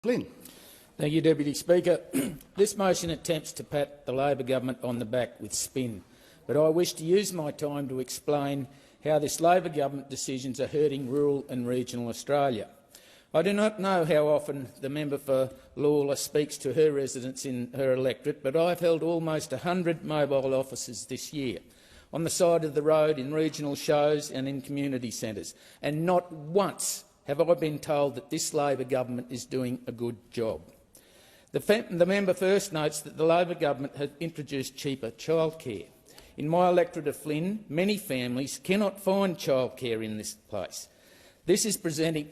Flynn. Thank you, Deputy Speaker. This motion attempts to pat the Labor government on the back with spin, but I wish to use my time to explain how this Labor government decisions are hurting rural and regional Australia. I do not know how often the member for Lalor speaks to her residents in her electorate, but I've held almost 100 mobile offices this year, on the side of the road, in regional shows and in community centres, and not once have I been told that this Labor government is doing a good job. The member first notes that the Labor government has introduced cheaper childcare. In my electorate of Flynn, many families cannot find childcare in this place. This is preventing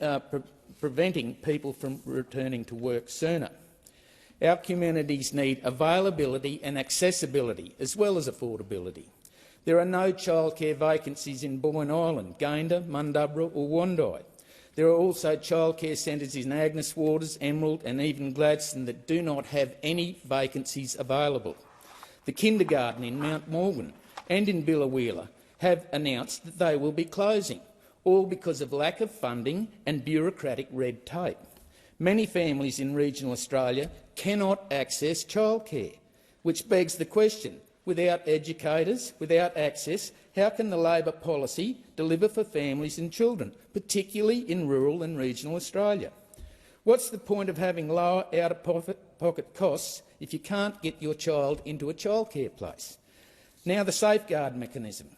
people from returning to work sooner. Our communities need availability and accessibility, as well as affordability. There are no childcare vacancies in Boyne Island, Gayndah, Mundubbera or Wandai. There are also childcare centres in Agnes Waters, Emerald and even Gladstone that do not have any vacancies available. The kindergarten in Mount Morgan and in Biloela have announced that they will be closing, all because of lack of funding and bureaucratic red tape. Many families in regional Australia cannot access childcare, which begs the question, without educators, without access, how can the Labor policy deliver for families and children, particularly in rural and regional Australia? What's the point of having lower out-of-pocket costs if you can't get your child into a childcare place? Now, the safeguard mechanism.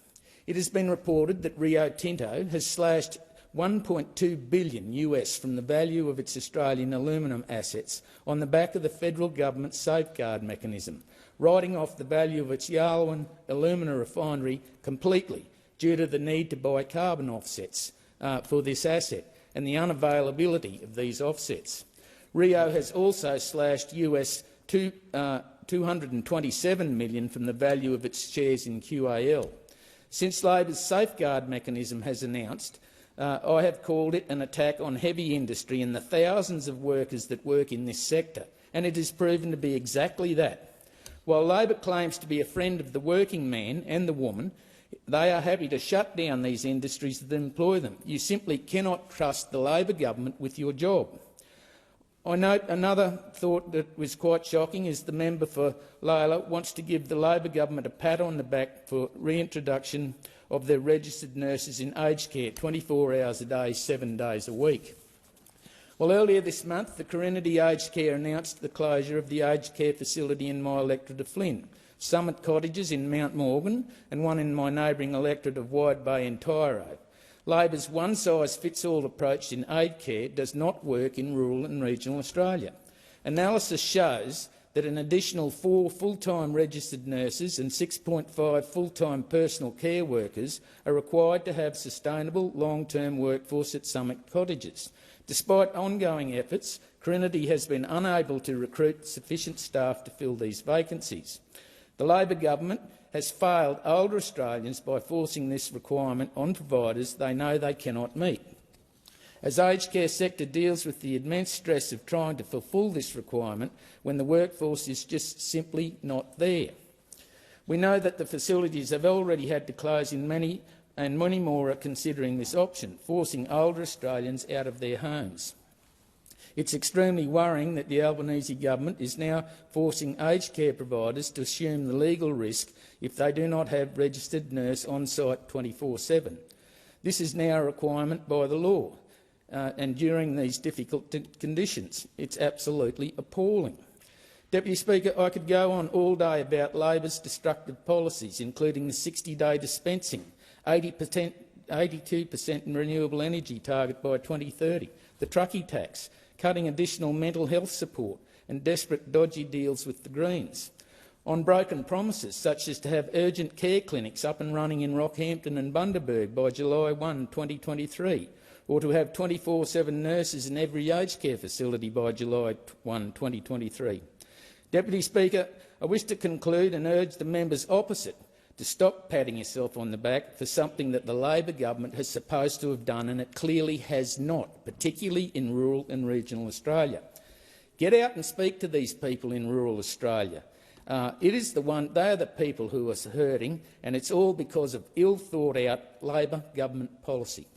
It has been reported that Rio Tinto has slashed $1.2 billion from the value of its Australian aluminium assets on the back of the federal government's safeguard mechanism, writing off the value of its Yarwun alumina refinery completely due to the need to buy carbon offsets for this asset and the unavailability of these offsets. Rio has also slashed $227 million from the value of its shares in QAL. Since Labor's safeguard mechanism has announced, I have called it an attack on heavy industry and the thousands of workers that work in this sector, and it has proven to be exactly that. While Labor claims to be a friend of the working man and the woman, they are happy to shut down these industries that employ them. You simply cannot trust the Labor government with your job. I note another thought that was quite shocking is the member for Lalor wants to give the Labor government a pat on the back for reintroduction of their registered nurses in aged care 24 hours a day, 7 days a week. Well, earlier this month, the Corinity Aged Care announced the closure of the aged care facility in my electorate of Flynn, Summit Cottages in Mount Morgan and one in my neighbouring electorate of Wide Bay in Tyro. Labor's one-size-fits-all approach in aged care does not work in rural and regional Australia. Analysis shows that an additional 4 full-time registered nurses and 6.5 full-time personal care workers are required to have sustainable long-term workforce at Summit Cottages. Despite ongoing efforts, Corinity has been unable to recruit sufficient staff to fill these vacancies. The Labor government has failed older Australians by forcing this requirement on providers they know they cannot meet. As the aged care sector deals with the immense stress of trying to fulfil this requirement when the workforce is just simply not there. We know that the facilities have already had to close and many more are considering this option, forcing older Australians out of their homes. It's extremely worrying that the Albanese government is now forcing aged care providers to assume the legal risk if they do not have registered nurse on site 24/7. This is now a requirement by the law, and during these difficult conditions. It's absolutely appalling. Deputy Speaker, I could go on all day about Labor's destructive policies, including the 60-day dispensing, 82% in renewable energy target by 2030, the truckie tax, cutting additional mental health support and desperate dodgy deals with the Greens. On broken promises, such as to have urgent care clinics up and running in Rockhampton and Bundaberg by July 1, 2023, or to have 24/7 nurses in every aged care facility by July 1, 2023. Deputy Speaker, I wish to conclude and urge the members opposite to stop patting yourself on the back for something that the Labor government has supposed to have done and it clearly has not, particularly in rural and regional Australia. Get out and speak to these people in rural Australia. They are the people who are hurting, and it's all because of ill-thought-out Labor government policy.